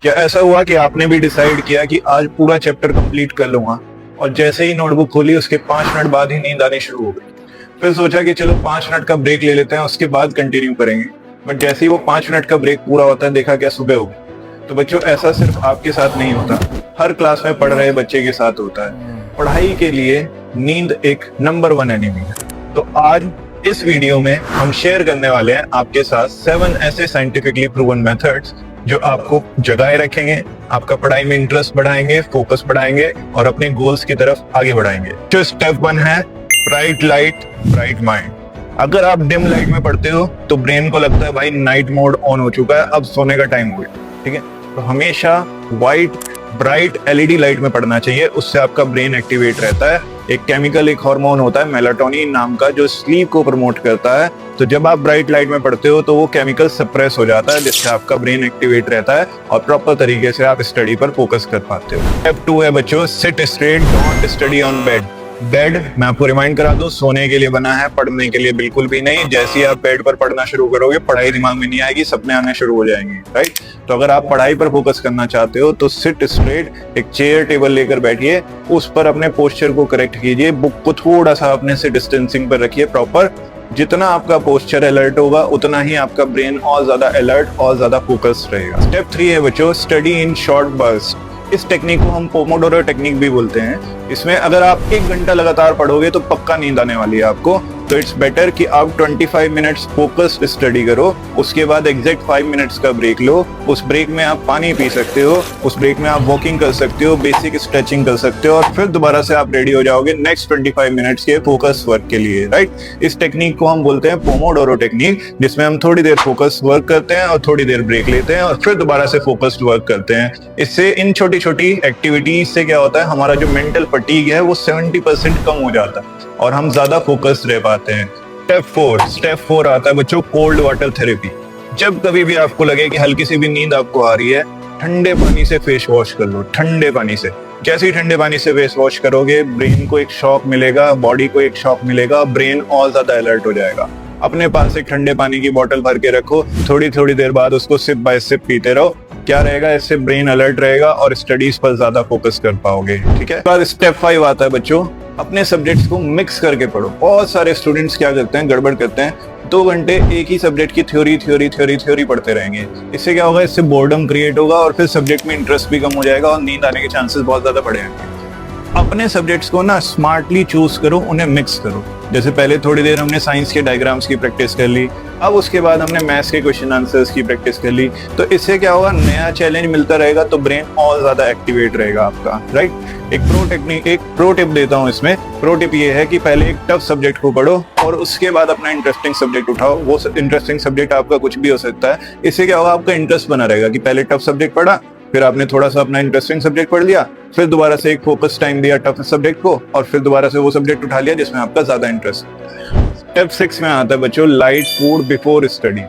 क्या ऐसा हुआ कि आपने भी डिसाइड किया कि आज पूरा चैप्टर कंप्लीट कर लूंगा और जैसे ही नोटबुक खोली उसके 5 मिनट बाद ही नींद आनी शुरू हो गई। फिर सोचा कि चलो 5 मिनट का ब्रेक ले लेते हैं, उसके बाद कंटिन्यू करेंगे। बट जैसे ही वो 5 मिनट का ब्रेक पूरा होता है देखा क्या सुबह हो गई। तो बच्चों ऐसा सिर्फ आपके साथ नहीं होता, हर क्लास में पढ़ रहे बच्चे के साथ होता है। पढ़ाई के लिए नींद एक नंबर 1 एनिमी है। तो आज इस वीडियो में हम शेयर करने वाले हैं आपके साथ 7 ऐसे साइंटिफिकली प्रूवन मेथड्स जो आपको जगाए रखेंगे, आपका पढ़ाई में इंटरेस्ट बढ़ाएंगे, फोकस बढ़ाएंगे और अपने गोल्स की तरफ आगे बढ़ाएंगे। जो स्टेप 1 है ब्राइट लाइट ब्राइट माइंड। अगर आप डिम लाइट में पढ़ते हो तो ब्रेन को लगता है भाई नाइट मोड ऑन हो चुका है, अब सोने का टाइम हो गया, ठीक है। तो हमेशा व्हाइट ब्राइट एलईडी लाइट में पढ़ना चाहिए, उससे आपका ब्रेन एक्टिवेट रहता है। एक केमिकल, एक हार्मोन होता है मेलाटोनिन नाम का जो स्लीप को प्रमोट करता है। तो जब आप ब्राइट लाइट में पढ़ते हो तो वो केमिकल सप्रेस हो जाता है, जिससे आपका ब्रेन एक्टिवेट रहता है और प्रॉपर तरीके से आप स्टडी पर फोकस कर पाते हो। स्टेप 2 है बच्चों seat straight, don't study on bed. Bed मैं आपको रिमाइंड करा दूं, सोने के लिए बना है, पढ़ने के लिए बिल्कुल भी नहीं। जैसे ही आप बेड पर पढ़ना शुरू करोगे पढ़ाई दिमाग में नहीं आएगी, सपने आने शुरू हो जाएंगे, राइट। तो अगर आप पढ़ाई पर फोकस करना चाहते हो तो सिट स्ट्रेट, एक चेयर टेबल लेकर बैठिए, उस पर अपने पोस्चर को करेक्ट कीजिए, बुक को थोड़ा सा अपने से डिस्टेंसिंग पर रखिए प्रॉपर। जितना आपका पोस्चर अलर्ट होगा उतना ही आपका ब्रेन और ज्यादा अलर्ट और ज्यादा फोकस्ड रहेगा। स्टेप 3 है बच्चों स्टडी इन शॉर्ट बर्स्ट। इस टेक्निक को हम पोमोडोरो टेक्निक भी बोलते हैं। इसमें अगर आप 1 घंटा लगातार पढ़ोगे तो पक्का नींद आने वाली है आपको। तो इट्स बेटर कि आप 25 मिनट्स फोकस्ड स्टडी करो, उसके बाद एग्जैक्ट 5 मिनट्स का ब्रेक लो। उस ब्रेक में आप पानी पी सकते हो, उस ब्रेक में आप वॉकिंग कर सकते हो, बेसिक स्ट्रेचिंग कर सकते हो और फिर दोबारा से आप रेडी हो जाओगे नेक्स्ट 25 मिनट्स के फोकस वर्क के लिए, राइट। इस टेक्निक को हम बोलते हैं पोमोडोरो टेक्निक, जिसमें हम थोड़ी देर फोकस वर्क करते हैं और थोड़ी देर ब्रेक लेते हैं और फिर दोबारा से फोकस्ड वर्क करते हैं। इससे इन छोटी छोटी एक्टिविटी से क्या होता है, हमारा जो मेंटल फटीग है वो 70% कम हो जाता है और हम ज्यादा फोकस्ड रह पाते हैं। स्टेप 4 आता है बच्चों कोल्ड वाटर थेरेपी। जब कभी भी आपको लगे कि हल्की सी भी नींद आपको आ रही है, ठंडे पानी से फेस वॉश कर लो, ठंडे पानी से। जैसे ही ठंडे पानी से फेस वॉश करोगे ब्रेन को एक शॉक मिलेगा, बॉडी को एक शॉक मिलेगा, ब्रेन और ज्यादा अलर्ट हो जाएगा। अपने पास एक ठंडे पानी की बोतल भर के रखो, थोड़ी थोड़ी देर बाद उसको सिप बाय सिप पीते रहो। क्या रहेगा, इससे ब्रेन अलर्ट रहेगा और स्टडीज पर ज्यादा फोकस कर पाओगे, ठीक है। बाद स्टेप 5 आता है बच्चों अपने सब्जेक्ट्स को मिक्स करके पढ़ो। बहुत सारे स्टूडेंट्स क्या करते हैं, गड़बड़ करते हैं, 2 घंटे एक ही सब्जेक्ट की थ्योरी पढ़ते रहेंगे। इससे क्या होगा, इससे बोर्डम क्रिएट होगा और फिर सब्जेक्ट में इंटरेस्ट भी कम हो जाएगा और नींद आने के चांसेस बहुत ज्यादा बढ़ जाएंगे। अपने सब्जेक्ट्स को ना स्मार्टली चूज करो, उन्हें मिक्स करो। जैसे पहले थोड़ी देर हमने साइंस के डायग्राम्स की प्रैक्टिस कर ली, अब उसके बाद हमने मैथ्स के क्वेश्चन आंसर्स की प्रैक्टिस कर ली। तो इससे क्या होगा, नया चैलेंज मिलता रहेगा तो ब्रेन और ज्यादा एक्टिवेट रहेगा आपका, राइट। एक प्रो टिप देता हूँ इसमें। प्रो टिप ये है कि पहले एक टफ सब्जेक्ट को पढ़ो और उसके बाद अपना इंटरेस्टिंग सब्जेक्ट उठाओ। वो इंटरेस्टिंग सब्जेक्ट आपका कुछ भी हो सकता है। इससे क्या होगा, आपका इंटरेस्ट बना रहेगा कि पहले टफ सब्जेक्ट पढ़ा, फिर आपने थोड़ा सा अपना इंटरेस्टिंग सब्जेक्ट पढ़ लिया, फिर दोबारा से एक फोकस टाइम दिया टफ सब्जेक्ट को और फिर दोबारा से वो सब्जेक्ट उठा लिया जिसमें आपका ज्यादा इंटरेस्ट। स्टेप 6 में आता है बच्चों लाइट फूड बिफोर स्टडी।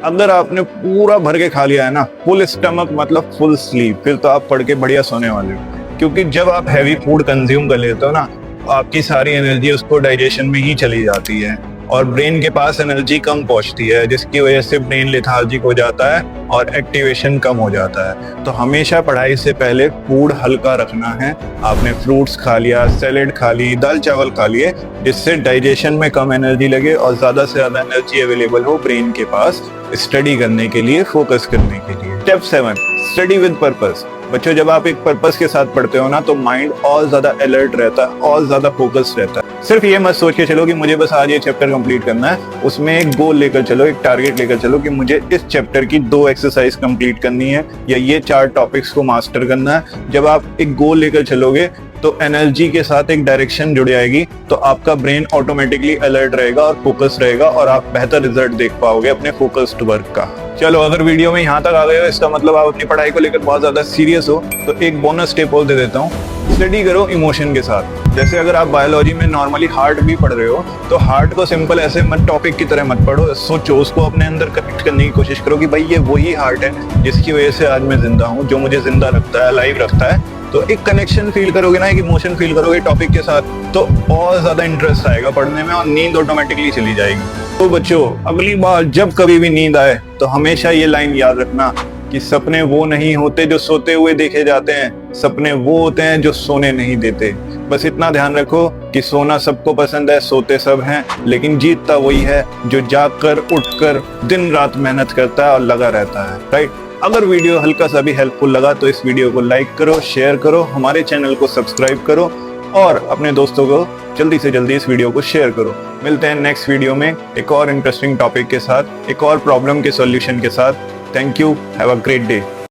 अगर आपने पूरा भर के खा लिया है ना, फुल स्टमक मतलब फुल स्लीप, फिर तो आप पढ़ के बढ़िया सोने वाले हो। क्योंकि जब आप हैवी फूड कंज्यूम कर लेते हो ना, आपकी सारी एनर्जी उसको डाइजेशन में ही चली जाती है और ब्रेन के पास एनर्जी कम पहुंचती है, जिसकी वजह से ब्रेन लेथार्जिक हो जाता है और एक्टिवेशन कम हो जाता है। तो हमेशा पढ़ाई से पहले फूड हल्का रखना है। आपने फ्रूट्स खा लिया, सैलेड खा ली, दाल चावल खा लिए, जिससे डाइजेशन में कम एनर्जी लगे और ज्यादा से ज्यादा एनर्जी अवेलेबल हो ब्रेन के पास स्टडी करने के लिए, फोकस करने के लिए। Step 7 study with purpose. बच्चों जब आप एक पर्पस के साथ पढ़ते हो ना तो माइंड और ज्यादा अलर्ट रहता है और ज्यादा फोकस्ड रहता है। सिर्फ ये मत सोच के चलो कि मुझे बस आज ये चैप्टर कंप्लीट करना है, उसमें एक गोल लेकर चलो, एक टारगेट लेकर चलो कि मुझे इस चैप्टर की 2 एक्सरसाइज कंप्लीट करनी है या ये 4 टॉपिक्स को मास्टर करना है। जब आप एक गोल लेकर चलोगे तो एनर्जी के साथ एक डायरेक्शन जुड़ जाएगी, तो आपका ब्रेन ऑटोमेटिकली अलर्ट रहेगा और फोकस रहेगा और आप बेहतर रिजल्ट देख पाओगे अपने फोकस्ड वर्क का। चलो अगर वीडियो में यहाँ तक आ गए हो इसका मतलब आप अपनी पढ़ाई को लेकर बहुत ज्यादा सीरियस हो, तो एक बोनस टिप और दे देता हूँ। स्टडी करो इमोशन के साथ। जैसे अगर आप बायोलॉजी में नॉर्मली हार्ट भी पढ़ रहे हो तो हार्ट को सिंपल ऐसे मत टॉपिक की तरह मत पढ़ो, सोचो, उसको अपने अंदर कनेक्ट करने की कोशिश करो कि भाई ये वही हार्ट है जिसकी वजह से आज मैं जिंदा हूँ, जो मुझे जिंदा रखता है, लाइव रखता है। तो एक कनेक्शन फील करोगे ना, एक इमोशन फील करोगे टॉपिक के साथ, तो और ज्यादा इंटरेस्ट आएगा पढ़ने में और नींद ऑटोमेटिकली चली जाएगी। तो बच्चों अगली बार जब कभी भी नींद आए तो हमेशा ये लाइन याद रखना, कि सपने वो नहीं होते जो सोते हुए देखे जाते हैं, सपने वो होते हैं जो सोने नहीं देते। बस इतना ध्यान रखो कि सोना सबको पसंद है, सोते सब हैं, लेकिन जीतता वही है जो जागकर उठकर दिन रात मेहनत करता है और लगा रहता है, राइट। अगर वीडियो हल्का सा भी हेल्पफुल लगा तो इस वीडियो को लाइक करो, शेयर करो, हमारे चैनल को सब्सक्राइब करो और अपने दोस्तों को जल्दी से जल्दी इस वीडियो को शेयर करो। मिलते हैं नेक्स्ट वीडियो में एक और इंटरेस्टिंग टॉपिक के साथ, एक और प्रॉब्लम के सॉल्यूशन के साथ। Thank you, have a great day.